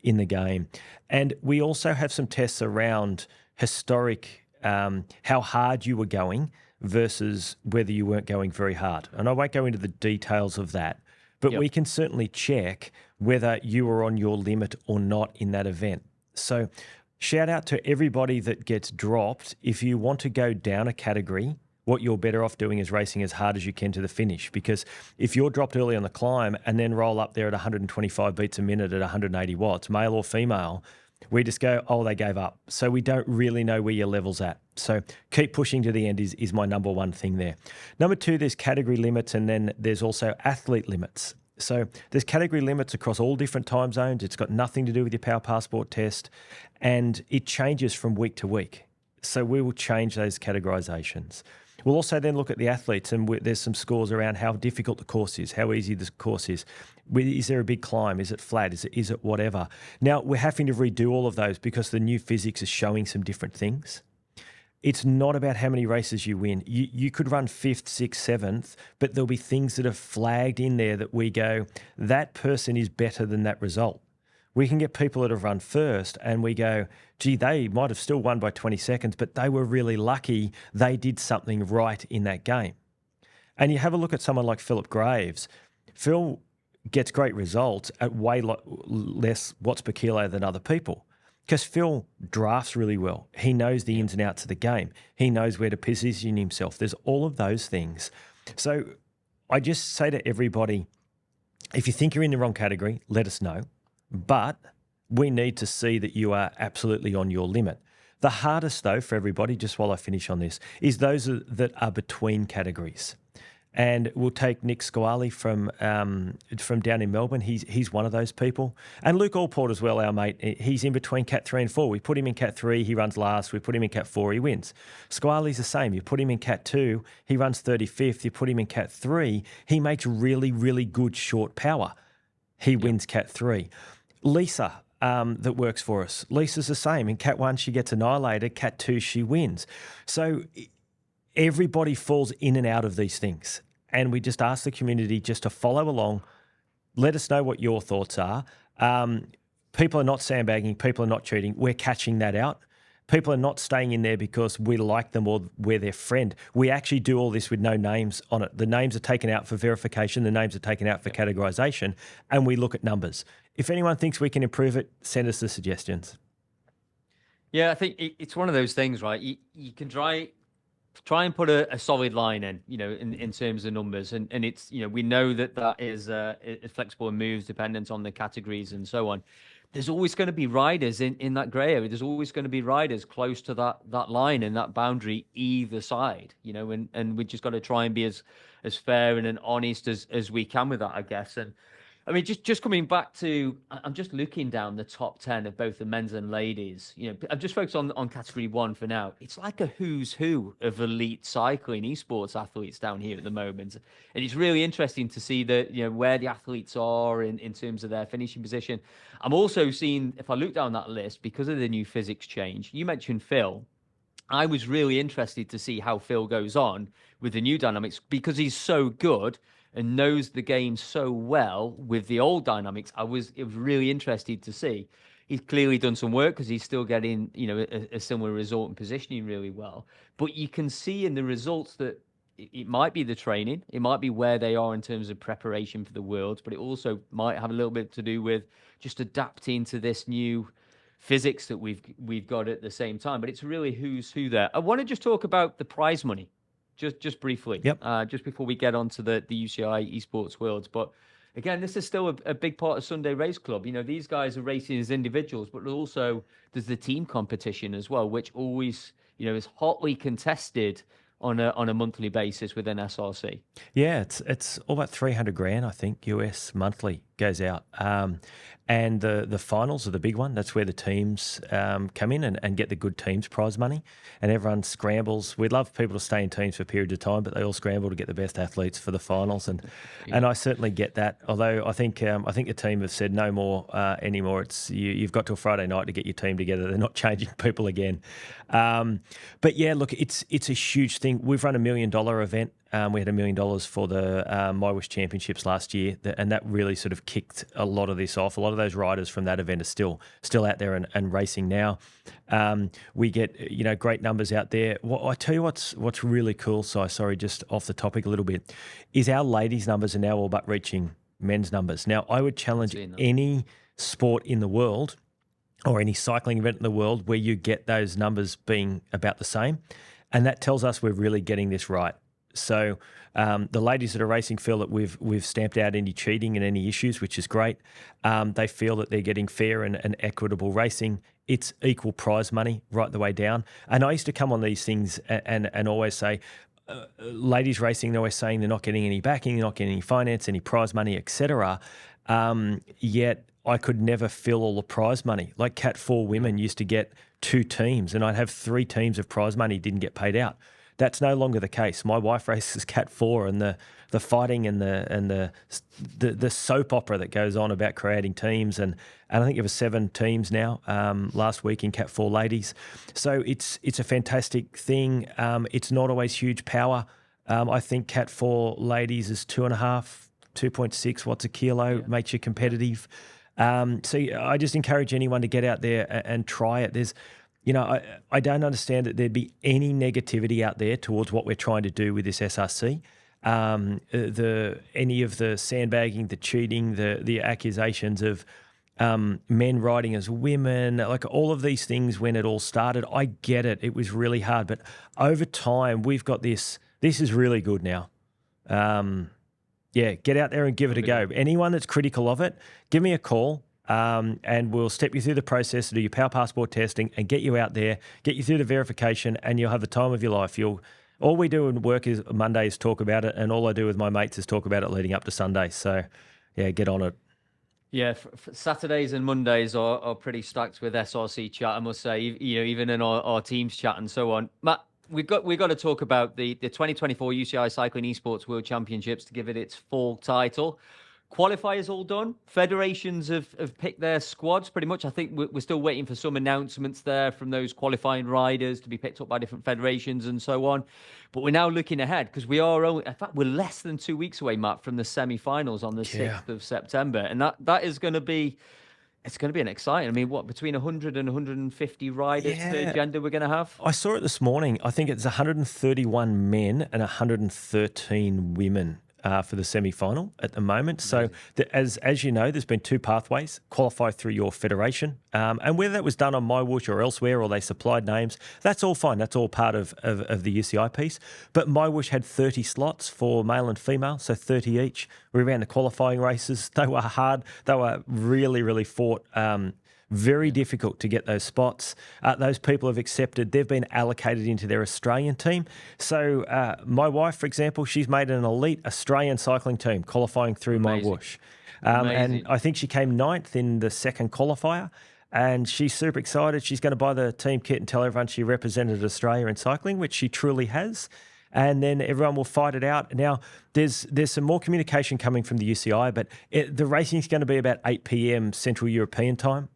in the game. And we also have some tests around historic how hard you were going versus whether you weren't going very hard. And I won't go into the details of that, but we can certainly check whether you were on your limit or not in that event. So shout out to everybody that gets dropped. If you want to go down a category what you're better off doing is racing as hard as you can to the finish. Because if you're dropped early on the climb and then roll up there at 125 beats a minute at 180 watts, male or female, we just go, oh, they gave up. So we don't really know where your level's at. So keep pushing to the end is my number one thing there. Number two, there's category limits, and then there's also athlete limits. So there's category limits across all different time zones. It's got nothing to do with your Power Passport test, and it changes from week to week. So we will change those categorizations. We'll also then look at the athletes, and there's some scores around how difficult the course is, how easy the course is. Is there a big climb? Is it flat? Is it whatever? Now, we're having to redo all of those because the new physics is showing some different things. It's not about how many races you win. You could run 5th, 6th, 7th, but there'll be things that are flagged in there that we go, that person is better than that result. We can get people that have run first and we go, gee, they might have still won by 20 seconds, but they were really lucky they did something right in that game. And you have a look at someone like Philip Graves. Phil gets great results at way less watts per kilo than other people because Phil drafts really well. He knows the ins and outs of the game. He knows where to position himself. There's all of those things. So I just say to everybody, if you think you're in the wrong category, let us know. But we need to see that you are absolutely on your limit. The hardest, though, for everybody, just while I finish on this, is those that are between categories. And we'll take Nick Squally from down in Melbourne. He's one of those people. And Luke Allport as well, our mate. He's in between Cat 3 and 4. We put him in Cat 3, he runs last. We put him in Cat 4, he wins. Squally's the same. You put him in Cat 2, he runs 35th. You put him in Cat 3, he makes really, really good short power. He wins Cat 3. Lisa, that works for us. Lisa's the same. In Cat 1, she gets annihilated. Cat 2, she wins. So everybody falls in and out of these things. And we just ask the community just to follow along. Let us know what your thoughts are. People are not sandbagging. People are not cheating. We're catching that out. People are not staying in there because we like them or we're their friend. We actually do all this with no names on it. The names are taken out for verification. The names are taken out for categorization. And we look at numbers. If anyone thinks we can improve it, send us the suggestions. Yeah, I think it's one of those things, right? You can try and put a solid line in, in terms of numbers. And it's, we know that is flexible and moves dependent on the categories and so on. There's always going to be riders in that grey area. There's always going to be riders close to that line and that boundary either side, and we just got to try and be as fair and honest as we can with that, I guess. And I mean, just coming back to, I'm just looking down the top 10 of both the men's and ladies. I'm just focused on category 1 for now. It's like a who's who of elite cycling esports athletes down here at the moment. And it's really interesting to see where the athletes are in terms of their finishing position. I'm also seeing, if I look down that list, because of the new physics change, you mentioned Phil. I was really interested to see how Phil goes on with the new dynamics because he's so good and knows the game so well with the old dynamics. It was really interested to see. He's clearly done some work because he's still getting, a similar result and positioning really well. But you can see in the results that it might be the training, it might be where they are in terms of preparation for the Worlds, but it also might have a little bit to do with just adapting to this new physics that we've got at the same time. But it's really who's who there. I want to just talk about the prize money. Just briefly, just before we get on to the UCI Esports Worlds. But again, this is still a big part of Sunday Race Club. These guys are racing as individuals, but also there's the team competition as well, which always, is hotly contested on a monthly basis within SRC. Yeah, it's all about 300 grand, I think, US monthly goes out. And the finals are the big one. That's where the teams come in and get the good teams prize money. And everyone scrambles. We'd love people to stay in teams for periods of time, but they all scramble to get the best athletes for the finals. And I certainly get that. Although I think the team have said no more anymore. It's you've got till Friday night to get your team together. They're not changing people again. But yeah, look, it's a huge thing. We've run $1 million event. We had $1 million for the MyWhoosh Championships last year, and that really sort of kicked a lot of this off. A lot of those riders from that event are still out there and racing now. We get great numbers out there. I tell you what's really cool. Sorry, just off the topic a little bit, is our ladies' numbers are now all but reaching men's numbers. Now I would challenge any sport in the world or any cycling event in the world where you get those numbers being about the same. And that tells us we're really getting this right. So the ladies that are racing feel that we've stamped out any cheating and any issues, which is great. They feel that they're getting fair and equitable racing. It's equal prize money right the way down. And I used to come on these things and always say, ladies racing, they're always saying they're not getting any backing, they're not getting any finance, any prize money, etc. Yet I could never fill all the prize money. Like Cat 4 women used to get 2 teams, and I'd have 3 teams of prize money didn't get paid out. That's no longer the case. My wife races Cat 4, and the fighting and the soap opera that goes on about creating teams, and I think it was 7 teams now last week in Cat 4 ladies. So it's a fantastic thing. It's not always huge power. I think Cat 4 ladies is 2.5, 2.6 watts a kilo, makes you competitive. So I just encourage anyone to get out there and try it. There's, I don't understand that there'd be any negativity out there towards what we're trying to do with this SRC. Any of the sandbagging, the cheating, the accusations of men riding as women, like all of these things when it all started, I get it. It was really hard. But over time, we've got this. This is really good now. Get out there and give it a go. Anyone that's critical of it, give me a call. And we'll step you through the process, do your power passport testing, and get you out there, get you through the verification, and you'll have the time of your life. All we do in work is Mondays talk about it, and all I do with my mates is talk about it leading up to Sunday. So, get on it. Yeah, Saturdays and Mondays are pretty stacked with SRC chat, I must say. Even in our teams chat and so on. Matt, we've got to talk about the 2024 UCI Cycling Esports World Championships to give it its full title. Qualifiers all done. Federations have picked their squads pretty much. I think we're still waiting for some announcements there from those qualifying riders to be picked up by different federations and so on. But we're now looking ahead because we're less than 2 weeks away, Matt, from the semi-finals on the 6th of September. And that is going to be, it's going to be an exciting. I mean, between 100 and 150 riders per gender we're going to have? I saw it this morning. I think it's 131 men and 113 women. For the semi-final at the moment. So as you know, there's been 2 pathways: qualify through your federation, and whether that was done on MyWhoosh or elsewhere, or they supplied names, that's all fine. That's all part of the UCI piece. But MyWhoosh had 30 slots for male and female, so 30 each. We ran the qualifying races. They were hard. They were really, really fought. Very difficult to get those spots. Those people have accepted. They've been allocated into their Australian team. So my wife, for example, she's made an elite Australian cycling team qualifying through MyWhoosh. And I think she came 9th in the second qualifier. And she's super excited. She's going to buy the team kit and tell everyone she represented Australia in cycling, which she truly has. And then everyone will fight it out. Now, there's some more communication coming from the UCI, but the racing is going to be about 8 p.m. Central European time,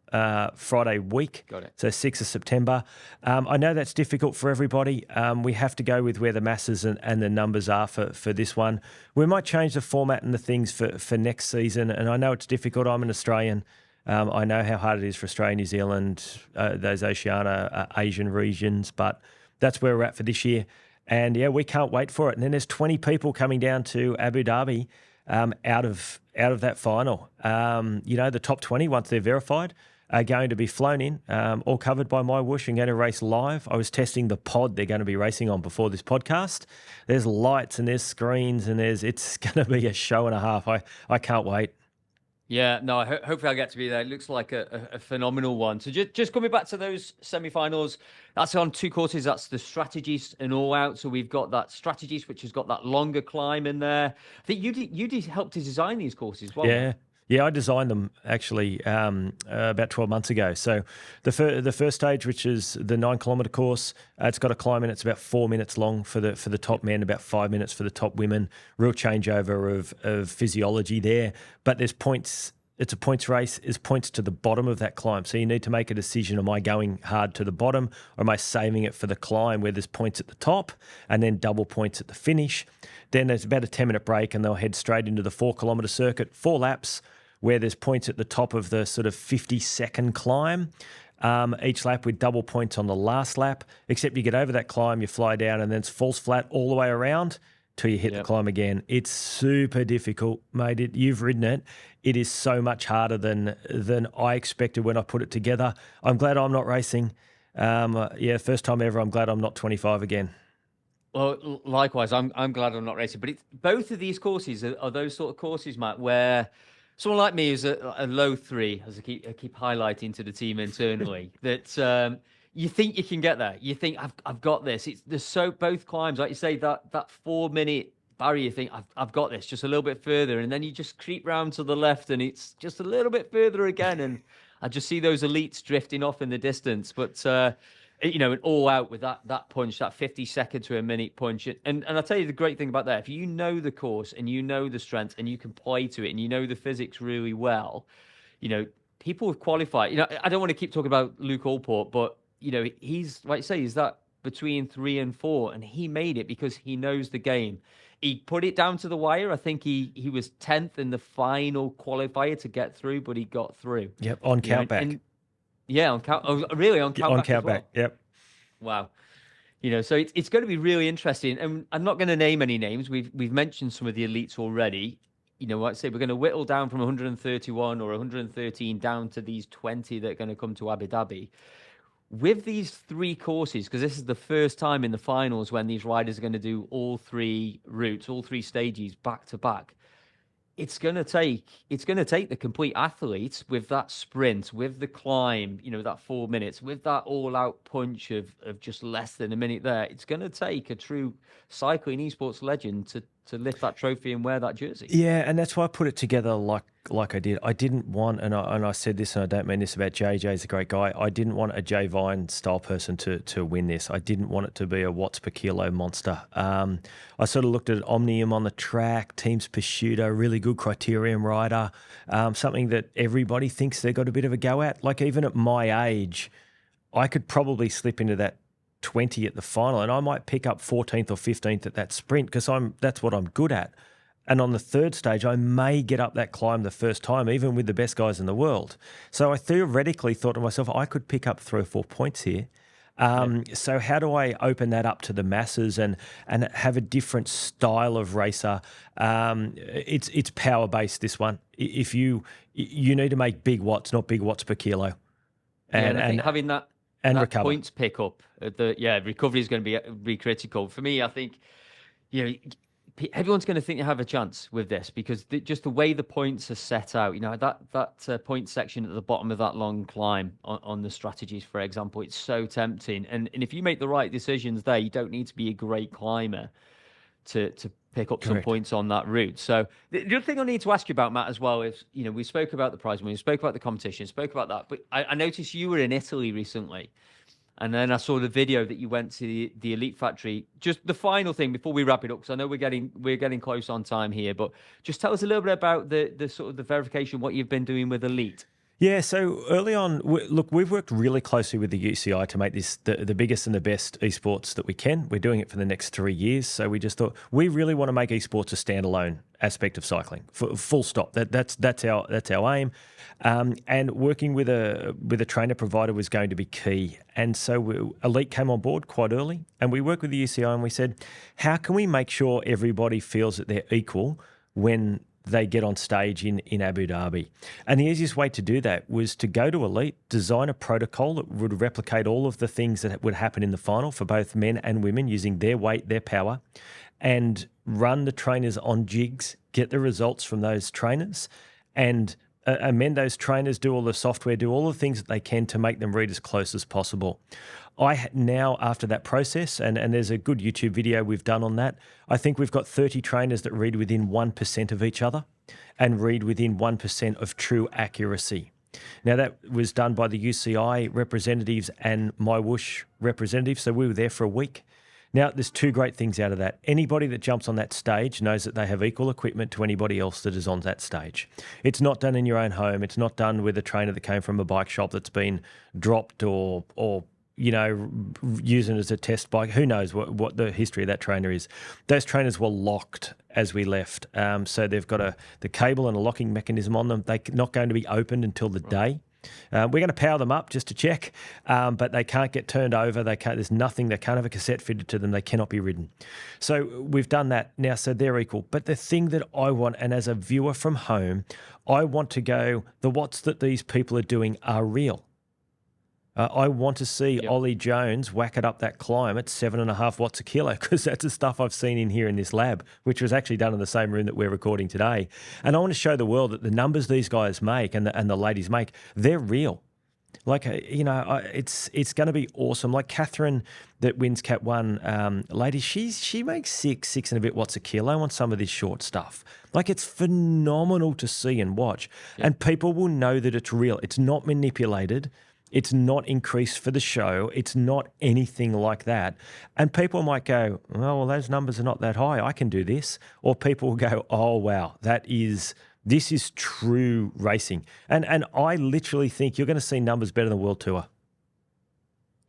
Friday week. Got it. So 6th of September. I know that's difficult for everybody. We have to go with where the masses and the numbers are for this one. We might change the format and the things for next season. And I know it's difficult. I'm an Australian. I know how hard it is for Australia, New Zealand, those Oceania, Asian regions, but that's where we're at for this year. And we can't wait for it. And then there's 20 people coming down to Abu Dhabi out of that final. The top 20, once they're verified, are going to be flown in, all covered by MyWhoosh, and going to race live. I was testing the pod they're going to be racing on before this podcast. There's lights and there's screens and it's going to be a show and a half. I can't wait. Yeah, no, hopefully I'll get to be there. It looks like a phenomenal one. So just coming back to those semi-finals, that's on 2 courses. That's the strategies and all out. So we've got that strategies, which has got that longer climb in there. I think you helped to design these courses as well. Yeah, I designed them actually about 12 months ago. So the first stage, which is the 9-kilometre course, it's got a climb in. It's about 4 minutes long for the top men, about 5 minutes for the top women. Real changeover of physiology there. But there's points. It's a points race. There's points to the bottom of that climb. So you need to make a decision. Am I going hard to the bottom, or am I saving it for the climb where there's points at the top and then double points at the finish? Then there's about a 10-minute break and they'll head straight into the 4-kilometre circuit, 4 laps, where there's points at the top of the sort of 50-second climb, each lap with double points on the last lap, except you get over that climb, you fly down, and then it's falls flat all the way around till you hit the climb again. It's super difficult, mate. You've ridden it. It is so much harder than I expected when I put it together. I'm glad I'm not racing. First time ever, I'm glad I'm not 25 again. Well, likewise, I'm glad I'm not racing. But both of these courses are those sort of courses, Matt, where someone like me is a low 3, as I keep highlighting to the team internally, that you think you can get there. You think I've got this. There's both climbs, like you say, that 4-minute barrier. You think I've got this, just a little bit further, and then you just creep round to the left, and it's just a little bit further again, and I just see those elites drifting off in the distance. But and all out with that punch, that 50-second to a minute punch. And I'll tell you the great thing about that, if you know the course and you know the strength and you can play to it and you know the physics really well, people have qualified. I don't want to keep talking about Luke Allport, but, he's, like you say, he's that between 3 and 4, and he made it because he knows the game. He put it down to the wire. I think he was 10th in the final qualifier to get through, but he got through. Yep, on countback. Yeah, on count. Oh, really? On countback. On countback. Well? Yep. Wow. So it's going to be really interesting, and I'm not going to name any names. We've mentioned some of the elites already. Like I say, we're going to whittle down from 131 or 113 down to these 20 that are going to come to Abu Dhabi. With these 3 courses, because this is the first time in the finals when these riders are going to do all 3 routes, all 3 stages back to back. It's going to take the complete athlete with that sprint, with the climb, that 4 minutes, with that all-out punch of just less than a minute there. It's going to take a true cycling esports legend to lift that trophy and wear that jersey. Yeah, and that's why I put it together like I did. I didn't want, and I said this, and I don't mean this about JJ's a great guy, I didn't want a Jay Vine style person to win this. I didn't want it to be a watts per kilo monster. I sort of looked at Omnium on the track, Teams Pursuiter, really good criterium rider, something that everybody thinks they've got a bit of a go at. Like even at my age, I could probably slip into that 20 at the final, and I might pick up 14th or 15th at that sprint because that's what I'm good at. And on the third stage, I may get up that climb the first time, even with the best guys in the world. So I theoretically thought to myself, I could pick up 3 or 4 points here. So how do I open that up to the masses and have a different style of racer? It's power based, this one. If you need to make big watts, not big watts per kilo. And I think having that recover. Points pick up, recovery is going to be critical. For me, I think, everyone's going to think they have a chance with this because just the way the points are set out, that point section at the bottom of that long climb on the strategies, for example, it's so tempting. And if you make the right decisions there, you don't need to be a great climber to pick up some points on that route. So the other thing I need to ask you about, Matt, as well, is, we spoke about the prize money, we spoke about the competition, spoke about that, but I noticed you were in Italy recently. And then I saw the video that you went to the Elite Factory. Just the final thing before we wrap it up, because I know we're getting close on time here, but just tell us a little bit about the sort of the verification, what you've been doing with Elite. Yeah, so early on, we've worked really closely with the UCI to make this the biggest and the best esports that we can. We're doing it for the next 3 years. So we just thought we really want to make esports a standalone aspect of cycling. Full stop. That's our aim. And working with a trainer provider was going to be key. And so Elite came on board quite early, and we worked with the UCI and we said, how can we make sure everybody feels that they're equal when they get on stage in Abu Dhabi? And the easiest way to do that was to go to Elite, design a protocol that would replicate all of the things that would happen in the final for both men and women using their weight, their power, and run the trainers on jigs, get the results from those trainers, and amend those trainers, do all the software, do all the things that they can to make them read as close as possible. I now, after that process, and there's a good YouTube video we've done on that, I think we've got 30 trainers that read within 1% of each other and read within 1% of true accuracy. Now, that was done by the UCI representatives and MyWhoosh representatives, so we were there for a week. Now, there's 2 great things out of that. Anybody that jumps on that stage knows that they have equal equipment to anybody else that is on that stage. It's not done in your own home. It's not done with a trainer that came from a bike shop that's been dropped or using it as a test bike. Who knows what the history of that trainer is. Those trainers were locked as we left. So they've got the cable and a locking mechanism on them. They're not going to be opened until the day. We're going to power them up just to check, but they can't get turned over. There's nothing. They can't have a cassette fitted to them. They cannot be ridden. So we've done that now, so they're equal. But the thing that I want, and as a viewer from home, I want to go, the watts that these people are doing are real. I want to see Ollie Jones whack it up that climb at 7.5 watts a kilo, because that's the stuff I've seen in here in this lab, which was actually done in the same room that we're recording today. And I want to show the world that the numbers these guys make and the ladies make, they're real. Like, it's going to be awesome. Like Catherine that wins Cat 1, lady, she makes 6 and a bit watts a kilo on some of this short stuff. Like, it's phenomenal to see and watch. And people will know that it's real. It's not manipulated. It's not increased for the show. It's not anything like that. And people might go, oh, well, those numbers are not that high. I can do this. Or people will go, oh, wow, this is true racing. And I literally think you're going to see numbers better than World Tour.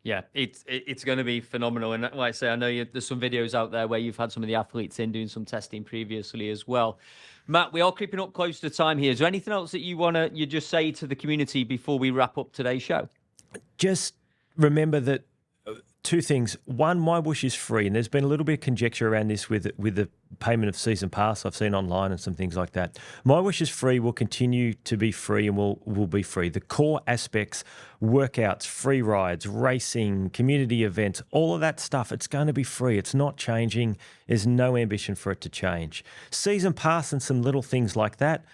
Yeah, it's going to be phenomenal. And like I say, I know there's some videos out there where you've had some of the athletes in doing some testing previously as well. Matt, we are creeping up close to time here. Is there anything else that you just say to the community before we wrap up today's show? Just remember that two things. One, MyWhoosh is free, and there's been a little bit of conjecture around this with the payment of season pass I've seen online and some things like that. MyWhoosh is free, will continue to be free, and will be free. The core aspects, workouts, free rides, racing, community events, all of that stuff, it's going to be free. It's not changing. There's no ambition for it to change. Season pass and some little things like that,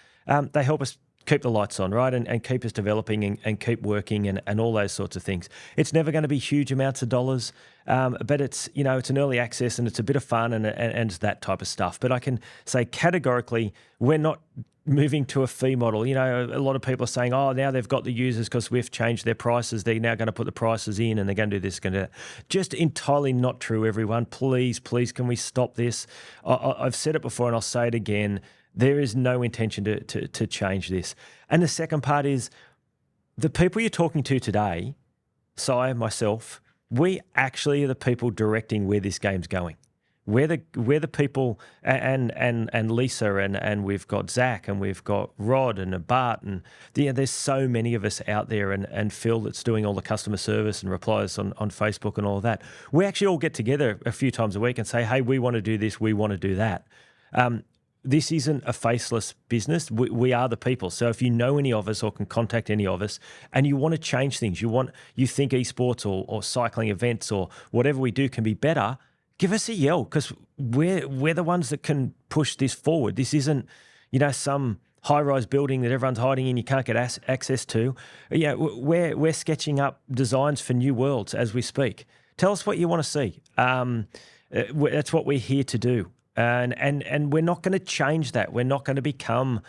they help us keep the lights on, right? And keep us developing and keep working and all those sorts of things. It's never going to be huge amounts of dollars, but it's an early access and it's a bit of fun and it's that type of stuff. But I can say categorically, we're not moving to a fee model. A lot of people are saying, oh, now they've got the users because we've changed their prices. They're now going to put the prices in and they're going to do this, going to do that. Just entirely not true, everyone. Please, can we stop this? I've said it before and I'll say it again. There is no intention to change this. And the second part is the people you're talking to today, Si, myself, we actually are the people directing where this game's going. We're the people, and Lisa, and we've got Zach, and we've got Rod and Bart, and there's so many of us out there, and Phil that's doing all the customer service and replies on Facebook and all of that. We actually all get together a few times a week and say, hey, we want to do this, we want to do that. This isn't a faceless business. We are the people. So if you know any of us or can contact any of us and you want to change things, you think esports or cycling events or whatever we do can be better, give us a yell, because we're the ones that can push this forward. This isn't, some high-rise building that everyone's hiding in, you can't get access to. We're sketching up designs for new worlds as we speak. Tell us what you want to see. That's what we're here to do. And we're not going to change that. We're not going to become,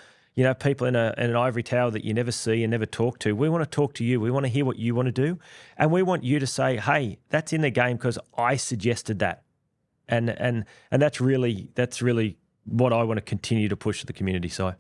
people in an ivory tower that you never see and never talk to. We want to talk to you. We want to hear what you want to do. And we want you to say, hey, that's in the game because I suggested that. And that's really what I want to continue to push to the community side.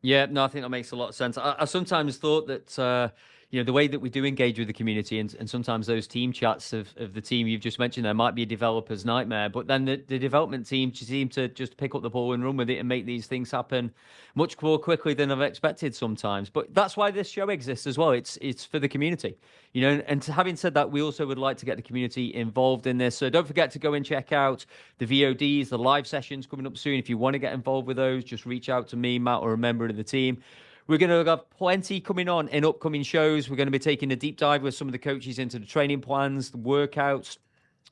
Yeah, no, I think that makes a lot of sense. I sometimes thought that, the way that we do engage with the community and sometimes those team chats of the team you've just mentioned there might be a developer's nightmare, but then the development team seem to just pick up the ball and run with it and make these things happen much more quickly than I've expected sometimes. But that's why this show exists as well. It's for the community, and having said that, we also would like to get the community involved in this. So don't forget to go and check out the VODs, the live sessions coming up soon. If you want to get involved with those, just reach out to me, Matt, or a member of the team. We're going to have plenty coming on in upcoming shows. We're going to be taking a deep dive with some of the coaches into the training plans, the workouts.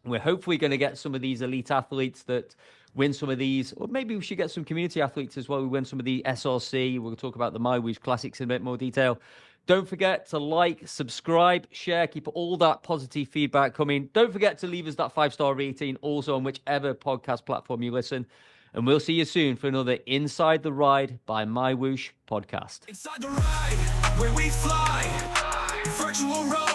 We're hopefully going to get some of these elite athletes that win some of these, or maybe we should get some community athletes as well who win some of the SRC. We'll talk about the MyWhoosh Classics in a bit more detail. Don't forget to like, subscribe, share, keep all that positive feedback coming. Don't forget to leave us that 5-star rating also on whichever podcast platform you listen. And we'll see you soon for another Inside the Ride by MyWhoosh podcast. Inside the ride, where we fly, virtual road.